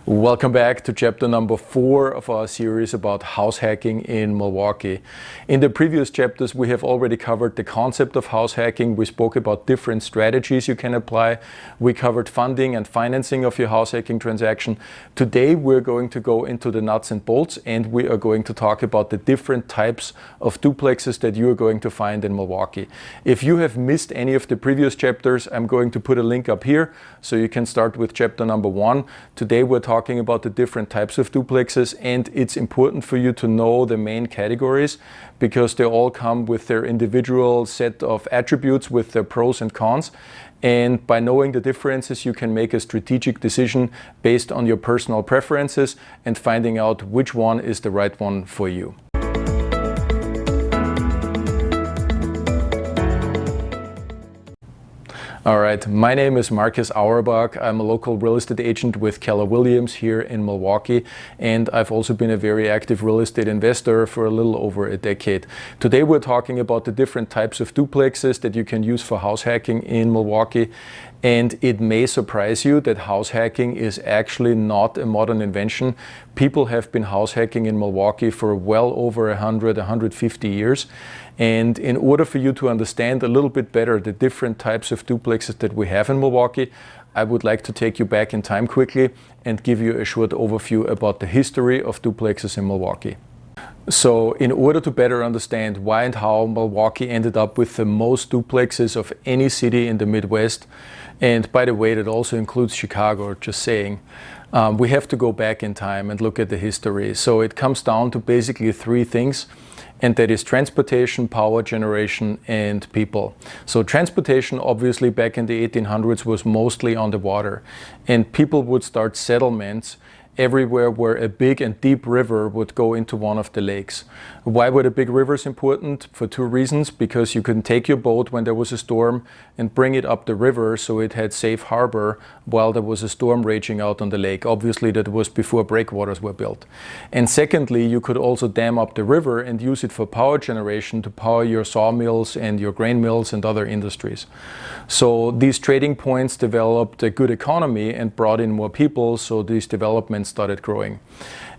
Welcome back to chapter number 4 of our series about house hacking in Milwaukee. In the previous chapters we have already covered the concept of house hacking. We spoke about different strategies you can apply. We covered funding and financing of your house hacking transaction. Today we're going to go into the nuts and bolts, and we are going to talk about the different types of duplexes that you are going to find in Milwaukee. If you have missed any of the previous chapters, I'm going to put a link up here so you can start with chapter number 1. Today we're talking about the different types of duplexes, and it's important for you to know the main categories because they all come with their individual set of attributes with their pros and cons. And by knowing the differences, you can make a strategic decision based on your personal preferences and finding out which one is the right one for you. All right, my name is Marcus Auerbach. I'm a local real estate agent with Keller Williams here in Milwaukee, and I've also been a very active real estate investor for a little over a decade. Today we're talking about the different types of duplexes that you can use for house hacking in Milwaukee. And it may surprise you that house hacking is actually not a modern invention. People have been house hacking in Milwaukee for well over 150 years. And in order for you to understand a little bit better the different types of duplexes that we have in Milwaukee, I would like to take you back in time quickly and give you a short overview about the history of duplexes in Milwaukee. So in order to better understand why and how Milwaukee ended up with the most duplexes of any city in the Midwest, and by the way, that also includes Chicago, just saying, we have to go back in time and look at the history. So it comes down to basically 3 things, and that is transportation, power generation, and people. So transportation, obviously back in the 1800s, was mostly on the water, and people would start settlements everywhere where a big and deep river would go into one of the lakes. Why were the big rivers important? For 2 reasons. Because you could take your boat when there was a storm and bring it up the river so it had safe harbor while there was a storm raging out on the lake. Obviously that was before breakwaters were built. And secondly, you could also dam up the river and use it for power generation to power your sawmills and your grain mills and other industries. So these trading points developed a good economy and brought in more people, so these developments started growing.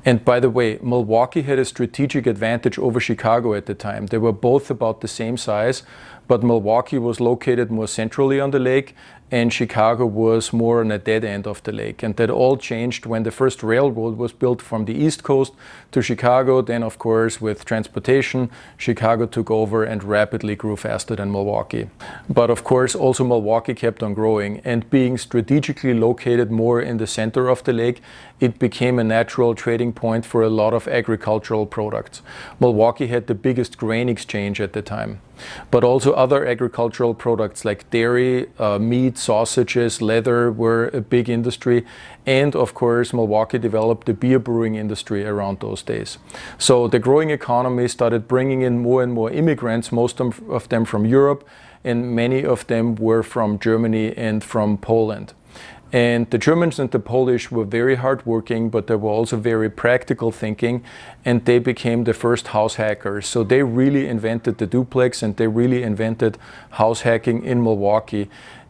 And by the way, Milwaukee had a strategic advantage over Chicago at the time. They were both about the same size, but Milwaukee was located more centrally on the lake and Chicago was more on a dead end of the lake. And that all changed when the first railroad was built from the East Coast to Chicago. Then, of course, with transportation, Chicago took over and rapidly grew faster than Milwaukee. But of course, also Milwaukee kept on growing, and being strategically located more in the center of the lake, it became a natural trading point for a lot of agricultural products. Milwaukee had the biggest grain exchange at the time, but also other agricultural products like dairy, meat, sausages, leather were a big industry. And of course, Milwaukee developed the beer brewing industry around those days. So the growing economy started bringing in more and more immigrants, most of them from Europe, and many of them were from Germany and from Poland. And the Germans and the Polish were very hardworking, but they were also very practical thinking, and they became the first house hackers. So they really invented the duplex, and they really invented house hacking in Milwaukee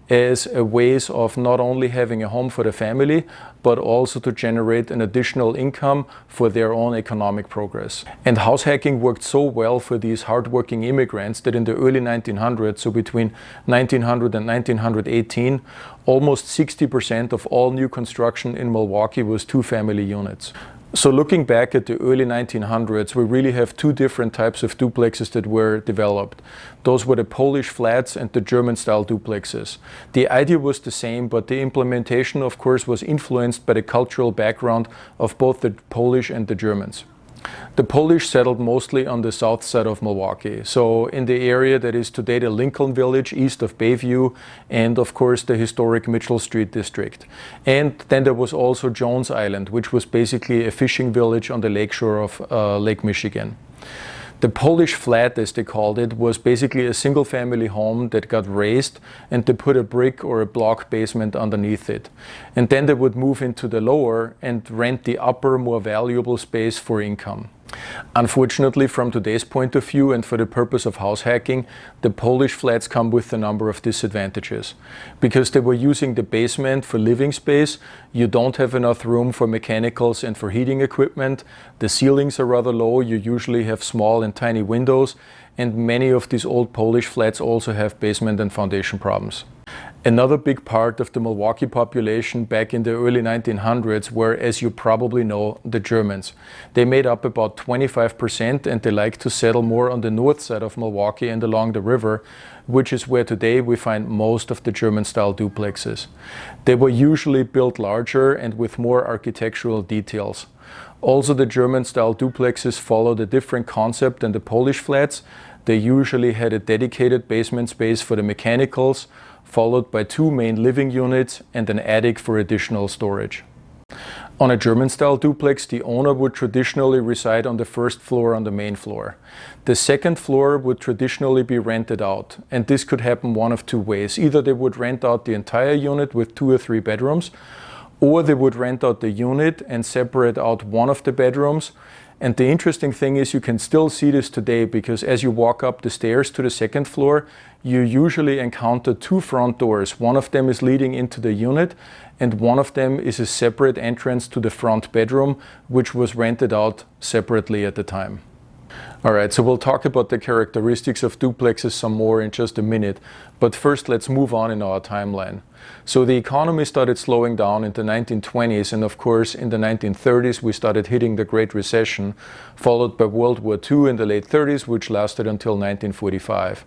as a ways of not only having a home for the family, but also to generate an additional income for their own economic progress. And house hacking worked so well for these hardworking immigrants that in the early 1900s, so between 1900 and 1918, almost 60% of all new construction in Milwaukee was 2-family units. So looking back at the early 1900s, we really have 2 different types of duplexes that were developed. Those were the Polish flats and the German-style duplexes. The idea was the same, but the implementation, of course, was influenced by the cultural background of both the Polish and the Germans. The Polish settled mostly on the south side of Milwaukee, so in the area that is today the Lincoln Village east of Bayview, and of course the historic Mitchell Street district. And then there was also Jones Island, which was basically a fishing village on the lakeshore of Lake Michigan. The Polish flat, as they called it, was basically a single-family home that got raised, and they put a brick or a block basement underneath it. And then they would move into the lower and rent the upper, more valuable space for income. Unfortunately, from today's point of view and for the purpose of house hacking, the Polish flats come with a number of disadvantages. Because they were using the basement for living space, you don't have enough room for mechanicals and for heating equipment. The ceilings are rather low, you usually have small and tiny windows, and many of these old Polish flats also have basement and foundation problems. Another big part of the Milwaukee population back in the early 1900s were, as you probably know, the Germans. They made up about 25%, and they like to settle more on the north side of Milwaukee and along the river, which is where today we find most of the German-style duplexes. They were usually built larger and with more architectural details. Also, the German-style duplexes followed a different concept than the Polish flats. They usually had a dedicated basement space for the mechanicals, followed by 2 main living units and an attic for additional storage. On a German-style duplex, the owner would traditionally reside on the first floor on the main floor. The second floor would traditionally be rented out, and this could happen one of 2 ways. Either they would rent out the entire unit with 2 or 3 bedrooms, or they would rent out the unit and separate out one of the bedrooms. And the interesting thing is you can still see this today, because as you walk up the stairs to the second floor, you usually encounter 2 front doors. One of them is leading into the unit, and one of them is a separate entrance to the front bedroom, which was rented out separately at the time. Alright, so we'll talk about the characteristics of duplexes some more in just a minute, but first let's move on in our timeline. So the economy started slowing down in the 1920s, and of course in the 1930s we started hitting the Great Recession, followed by World War II in the late 30s, which lasted until 1945.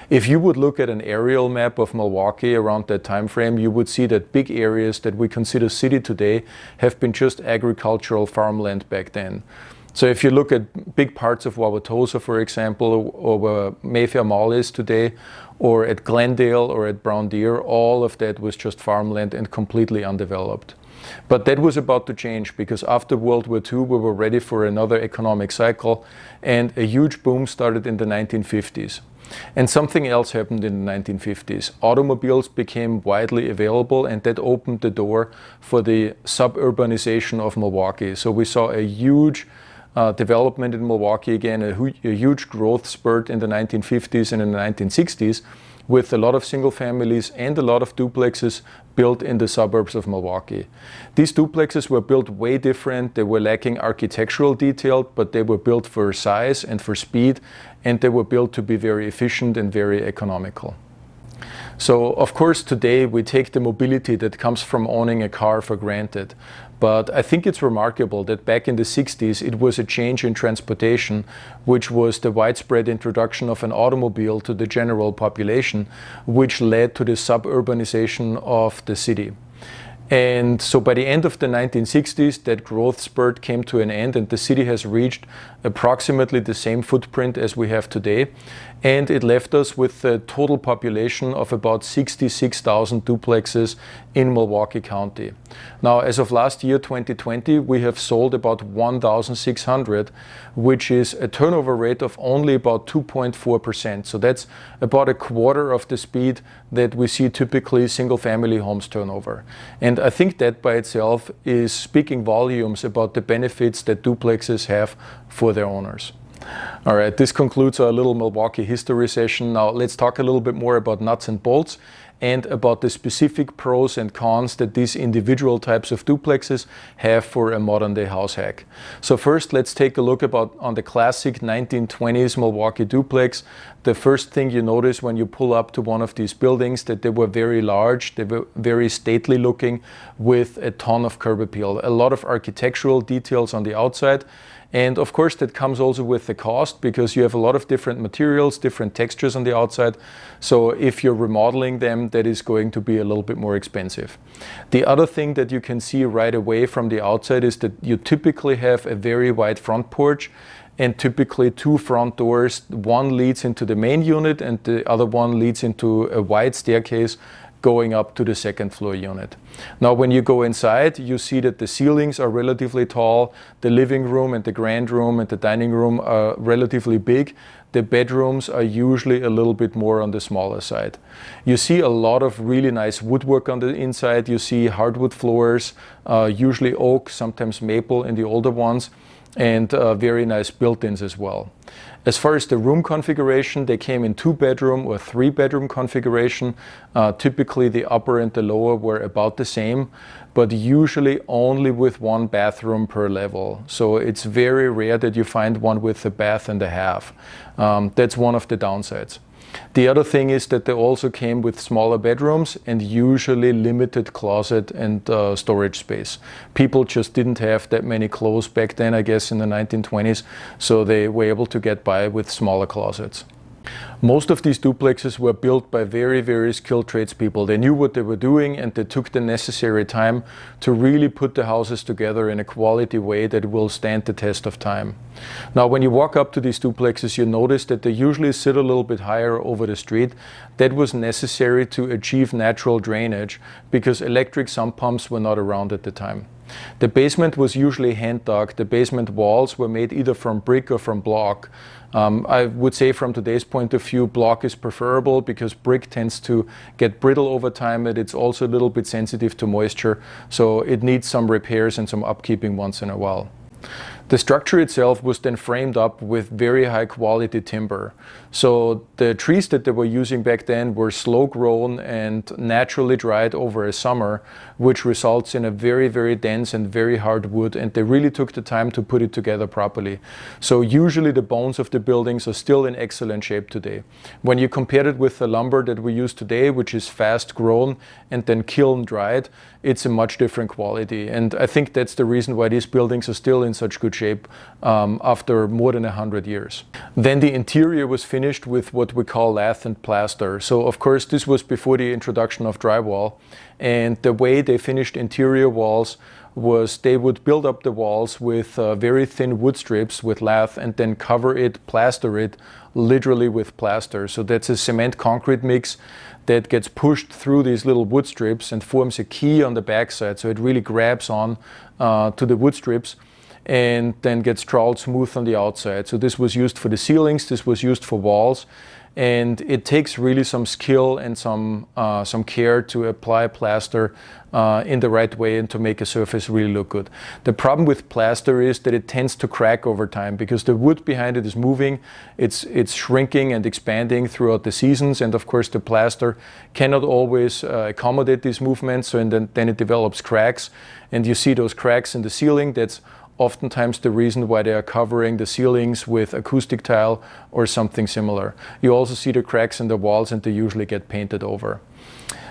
If you would look at an aerial map of Milwaukee around that time frame, you would see that big areas that we consider city today have been just agricultural farmland back then. So if you look at big parts of Wauwatosa, for example, or where Mayfair Mall is today, or at Glendale or at Brown Deer, all of that was just farmland and completely undeveloped. But that was about to change, because after World War II we were ready for another economic cycle, and a huge boom started in the 1950s. And something else happened in the 1950s. Automobiles became widely available, and that opened the door for the suburbanization of Milwaukee. So we saw a huge development in Milwaukee again, a huge growth spurt in the 1950s and in the 1960s, with a lot of single families and a lot of duplexes built in the suburbs of Milwaukee. These duplexes were built way different. They were lacking architectural detail, but they were built for size and for speed, and they were built to be very efficient and very economical. So of course today we take the mobility that comes from owning a car for granted. But I think it's remarkable that back in the 60s it was a change in transportation, which was the widespread introduction of an automobile to the general population, which led to the suburbanization of the city. And so by the end of the 1960s, that growth spurt came to an end, and the city has reached approximately the same footprint as we have today. And it left us with a total population of about 66,000 duplexes in Milwaukee County. Now, as of last year, 2020, we have sold about 1,600, which is a turnover rate of only about 2.4%. So that's about a quarter of the speed that we see typically single-family homes turnover. And I think that by itself is speaking volumes about the benefits that duplexes have for their owners. All right, this concludes our little Milwaukee history session. Now let's talk a little bit more about nuts and bolts and about the specific pros and cons that these individual types of duplexes have for a modern day house hack. So first, let's take a look on the classic 1920s Milwaukee duplex. The first thing you notice when you pull up to one of these buildings that they were very large, they were very stately looking with a ton of curb appeal, a lot of architectural details on the outside. And of course that comes also with the cost, because you have a lot of different materials, different textures on the outside. So if you're remodeling them, that is going to be a little bit more expensive. The other thing that you can see right away from the outside is that you typically have a very wide front porch, and typically 2 front doors. One leads into the main unit and the other one leads into a wide staircase going up to the second floor unit. Now when you go inside, you see that the ceilings are relatively tall, the living room and the grand room and the dining room are relatively big. The bedrooms are usually a little bit more on the smaller side. You see a lot of really nice woodwork on the inside. You see hardwood floors, usually oak, sometimes maple in the older ones. and very nice built-ins as well. As far as the room configuration, they came in 2-bedroom or 3-bedroom configuration. Typically the upper and the lower were about the same, but usually only with 1 bathroom per level. So it's very rare that you find one with a bath and a half. That's one of the downsides. The other thing is that they also came with smaller bedrooms and usually limited closet and storage space. People just didn't have that many clothes back then, I guess in the 1920s, so they were able to get by with smaller closets. Most of these duplexes were built by very, very skilled tradespeople. They knew what they were doing and they took the necessary time to really put the houses together in a quality way that will stand the test of time. Now, when you walk up to these duplexes, you notice that they usually sit a little bit higher over the street. That was necessary to achieve natural drainage because electric sump pumps were not around at the time. The basement was usually hand dug. The basement walls were made either from brick or from block. I would say from today's point of view, block is preferable because brick tends to get brittle over time and it's also a little bit sensitive to moisture, so it needs some repairs and some upkeeping once in a while. The structure itself was then framed up with very high quality timber. So the trees that they were using back then were slow grown and naturally dried over a summer, which results in a very, very dense and very hard wood, and they really took the time to put it together properly. So usually the bones of the buildings are still in excellent shape today. When you compare it with the lumber that we use today, which is fast grown and then kiln dried, it's a much different quality. And I think that's the reason why these buildings are still in such good shape after more than 100 years. Then the interior was finished with what we call lath and plaster. So of course this was before the introduction of drywall, and the way they finished interior walls was they would build up the walls with very thin wood strips with lath and then cover it, plaster it, literally with plaster. So that's a cement concrete mix that gets pushed through these little wood strips and forms a key on the backside, so it really grabs on to the wood strips and then gets troweled smooth on the outside. So this was used for the ceilings, this was used for walls, and it takes really some skill and some care to apply plaster in the right way and to make a surface really look good. The problem with plaster is that it tends to crack over time because the wood behind it is moving, it's shrinking and expanding throughout the seasons, and of course the plaster cannot always accommodate these movements, so then it develops cracks, and you see those cracks in the ceiling. That's oftentimes the reason why they are covering the ceilings with acoustic tile or something similar. You also see the cracks in the walls and they usually get painted over.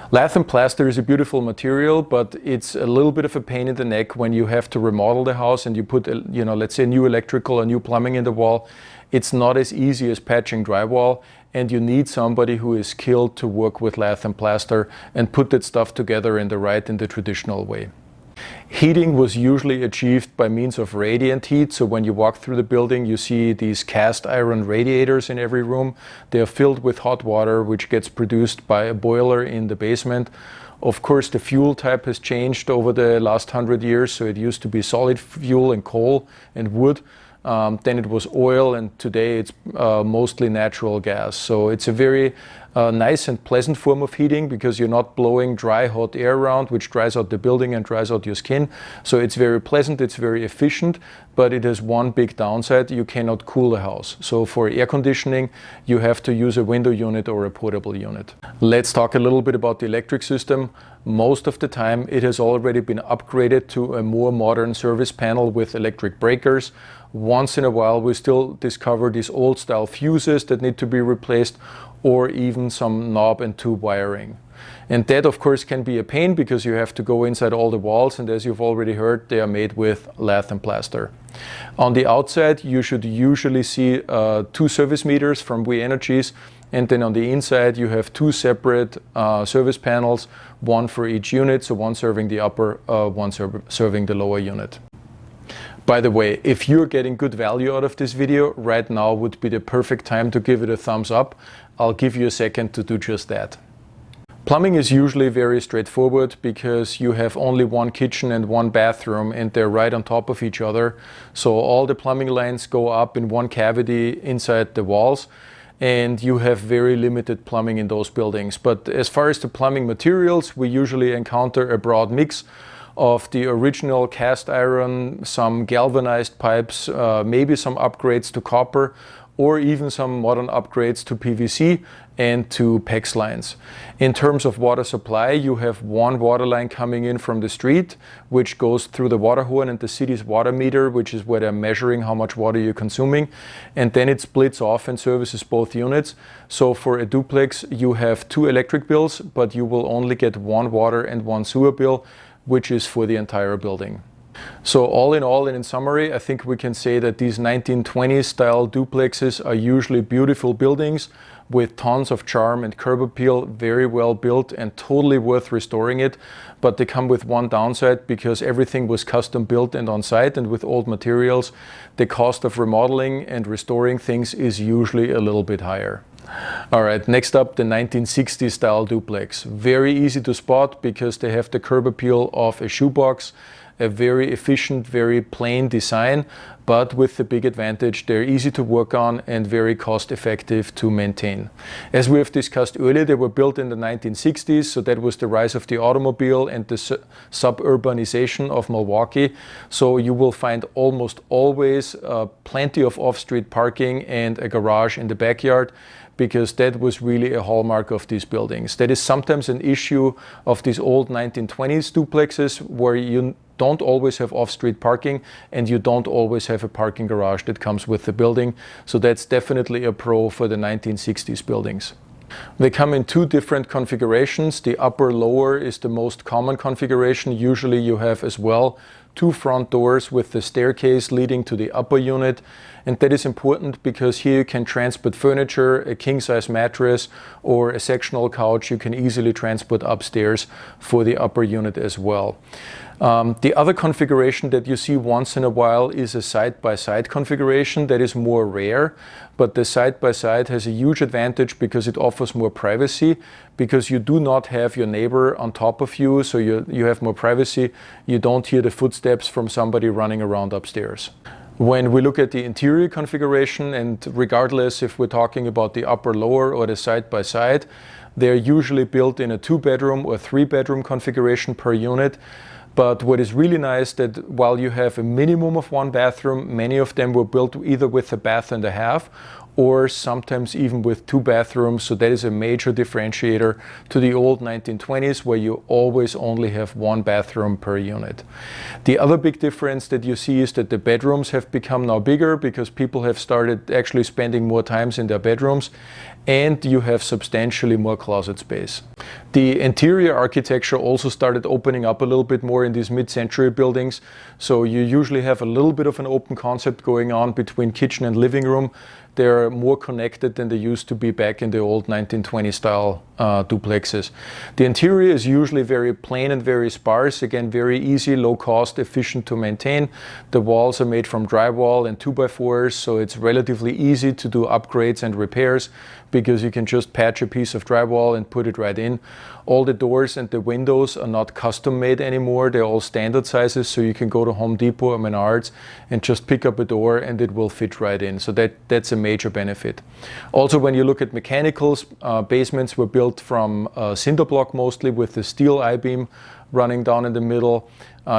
Lath and plaster is a beautiful material, but it's a little bit of a pain in the neck when you have to remodel the house and you put, let's say new electrical or new plumbing in the wall. It's not as easy as patching drywall, and you need somebody who is skilled to work with lath and plaster and put that stuff together in the traditional way. Heating was usually achieved by means of radiant heat. So when you walk through the building, you see these cast iron radiators in every room. They are filled with hot water, which gets produced by a boiler in the basement. Of course, the fuel type has changed over the last 100 years. So it used to be solid fuel and coal and wood. Then it was oil, and today it's mostly natural gas. So it's a very nice and pleasant form of heating because you're not blowing dry hot air around, which dries out the building and dries out your skin. So it's very pleasant, it's very efficient, but it has one big downside: you cannot cool the house. So for air conditioning, you have to use a window unit or a portable unit. Let's talk a little bit about the electric system. Most of the time it has already been upgraded to a more modern service panel with electric breakers. Once in a while we still discover these old style fuses that need to be replaced, or even some knob and tube wiring. And that of course can be a pain because you have to go inside all the walls, and as you've already heard, they are made with lath and plaster. On the outside you should usually see 2 service meters from We Energies, and then on the inside you have 2 separate service panels, one for each unit, so one serving the upper, one serving the lower unit. By the way, if you're getting good value out of this video, right now would be the perfect time to give it a thumbs up. I'll give you a second to do just that. Plumbing is usually very straightforward because you have only one kitchen and one bathroom, and they're right on top of each other. So all the plumbing lines go up in one cavity inside the walls, and you have very limited plumbing in those buildings. But as far as the plumbing materials, we usually encounter a broad mix of the original cast iron, some galvanized pipes, maybe some upgrades to copper, or even some modern upgrades to PVC and to PEX lines. In terms of water supply, you have one water line coming in from the street, which goes through the water horn and the city's water meter, which is where they're measuring how much water you're consuming. And then it splits off and services both units. So for a duplex, you have 2 electric bills, but you will only get 1 water and 1 sewer bill, which is for the entire building. So all in all, and in summary, I think we can say that these 1920s style duplexes are usually beautiful buildings with tons of charm and curb appeal, very well built and totally worth restoring it. But they come with one downside, because everything was custom built and on site and with old materials. The cost of remodeling and restoring things is usually a little bit higher. All right, next up, the 1960s style duplex. Very easy to spot because they have the curb appeal of a shoebox. A very efficient, very plain design, but with the big advantage, they're easy to work on and very cost effective to maintain. As we have discussed earlier, they were built in the 1960s, so that was the rise of the automobile and the suburbanization of Milwaukee. So you will find almost always plenty of off-street parking and a garage in the backyard, because that was really a hallmark of these buildings. That is sometimes an issue of these old 1920s duplexes, where you don't always have off-street parking and you don't always have a parking garage that comes with the building. So that's definitely a pro for the 1960s buildings. They come in 2 different configurations. The upper-lower is the most common configuration. Usually you have as well 2 front doors with the staircase leading to the upper unit. And that is important because here you can transport furniture, a king-size mattress or a sectional couch. You can easily transport upstairs for the upper unit as well. The other configuration that you see once in a while is a side-by-side configuration that is more rare, but the side-by-side has a huge advantage because it offers more privacy, because you do not have your neighbor on top of you, so you have more privacy. You don't hear the footsteps from somebody running around upstairs. When we look at the interior configuration, and regardless if we're talking about the upper-lower or the side-by-side, they're usually built in a 2-bedroom or 3-bedroom configuration per unit. But what is really nice, that while you have a minimum of 1 bathroom, many of them were built either with a bath and a half or sometimes even with 2 bathrooms. So that is a major differentiator to the old 1920s, where you always only have 1 bathroom per unit. The other big difference that you see is that the bedrooms have become now bigger because people have started actually spending more times in their bedrooms, and you have substantially more closet space. The interior architecture also started opening up a little bit more in these mid-century buildings. So you usually have a little bit of an open concept going on between kitchen and living room. They're more connected than they used to be back in the old 1920 style duplexes. The interior is usually very plain and very sparse. Again, very easy, low cost, efficient to maintain. The walls are made from drywall and 2x4s, so it's relatively easy to do upgrades and repairs because you can just patch a piece of drywall and put it right in. All the doors and the windows are not custom made anymore. They're all standard sizes, so you can go to Home Depot or Menards and just pick up a door and it will fit right in. So that's a major benefit. Also, when you look at mechanicals, basements were built from cinder block mostly, with the steel I-beam running down in the middle.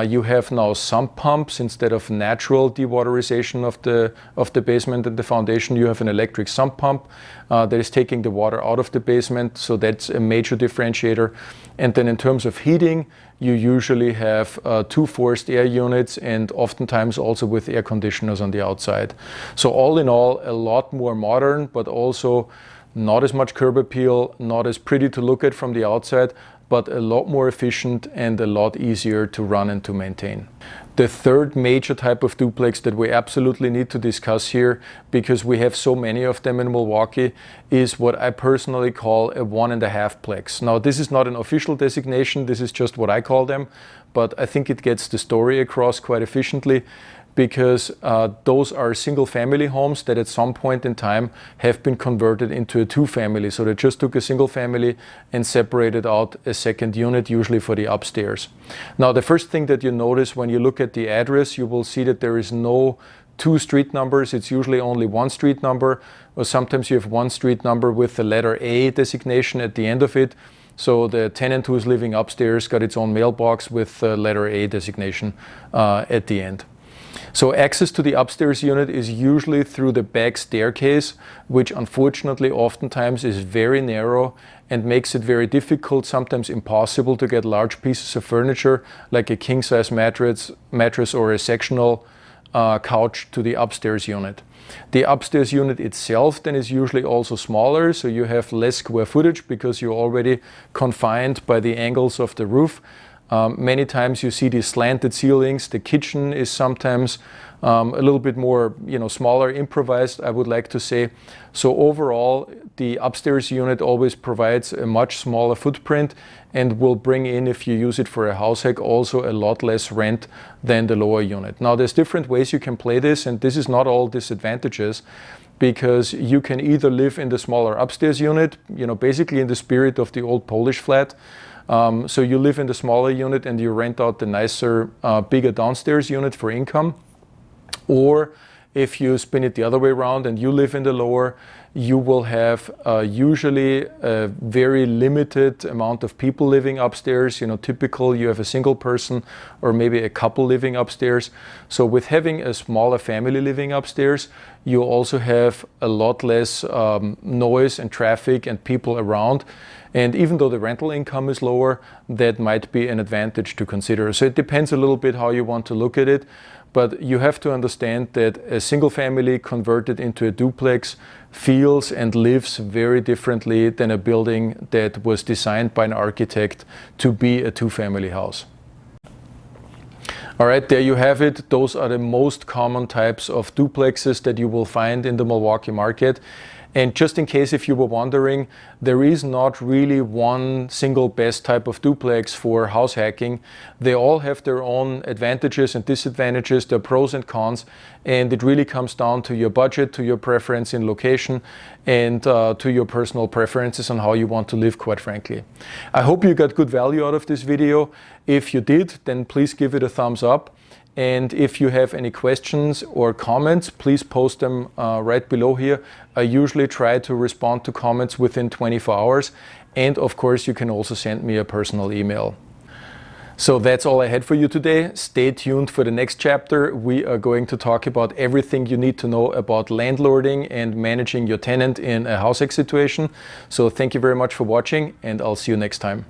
You have now sump pumps instead of natural dewaterization of the basement and the foundation. You have an electric sump pump that is taking the water out of the basement, so that's a major differentiator. And then in terms of heating, you usually have 2 forced air units, and oftentimes also with air conditioners on the outside. So all in all, a lot more modern, but also not as much curb appeal, not as pretty to look at from the outside, but a lot more efficient and a lot easier to run and to maintain. The third major type of duplex that we absolutely need to discuss here, because we have so many of them in Milwaukee, is what I personally call a 1.5-plex. Now, this is not an official designation, this is just what I call them, but I think it gets the story across quite efficiently, because those are single family homes that at some point in time have been converted into a 2-family. So they just took a single family and separated out a second unit, usually for the upstairs. Now, the first thing that you notice when you look at the address, you will see that there is no 2 street numbers. It's usually only 1 street number, or sometimes you have 1 street number with the letter A designation at the end of it. So the tenant who is living upstairs got its own mailbox with letter A designation at the end. So access to the upstairs unit is usually through the back staircase, which unfortunately oftentimes is very narrow and makes it very difficult, sometimes impossible, to get large pieces of furniture like a king-size mattress or a sectional couch to the upstairs unit. The upstairs unit itself then is usually also smaller, so you have less square footage because you're already confined by the angles of the roof. Many times you see these slanted ceilings. The kitchen is sometimes a little bit more, smaller, improvised, I would like to say. So overall, the upstairs unit always provides a much smaller footprint and will bring in, if you use it for a house hack, also a lot less rent than the lower unit. Now, there's different ways you can play this, and this is not all disadvantages, because you can either live in the smaller upstairs unit, basically in the spirit of the old Polish flat. So you live in the smaller unit and you rent out the nicer, bigger downstairs unit for income. Or if you spin it the other way around and you live in the lower, you will have usually a very limited amount of people living upstairs. Typical, you have a single person or maybe a couple living upstairs. So with having a smaller family living upstairs, you also have a lot less noise and traffic and people around. And even though the rental income is lower, that might be an advantage to consider. So it depends a little bit how you want to look at it. But you have to understand that a single family converted into a duplex feels and lives very differently than a building that was designed by an architect to be a two-family house. All right, there you have it. Those are the most common types of duplexes that you will find in the Milwaukee market. And just in case if you were wondering, there is not really one single best type of duplex for house hacking. They all have their own advantages and disadvantages, their pros and cons, and it really comes down to your budget, to your preference in location, and to your personal preferences on how you want to live, quite frankly. I hope you got good value out of this video. If you did, then please give it a thumbs up. And if you have any questions or comments, please post them right below here. I usually try to respond to comments within 24 hours. And of course, you can also send me a personal email. So that's all I had for you today. Stay tuned for the next chapter. We are going to talk about everything you need to know about landlording and managing your tenant in a house hack situation. So thank you very much for watching, and I'll see you next time.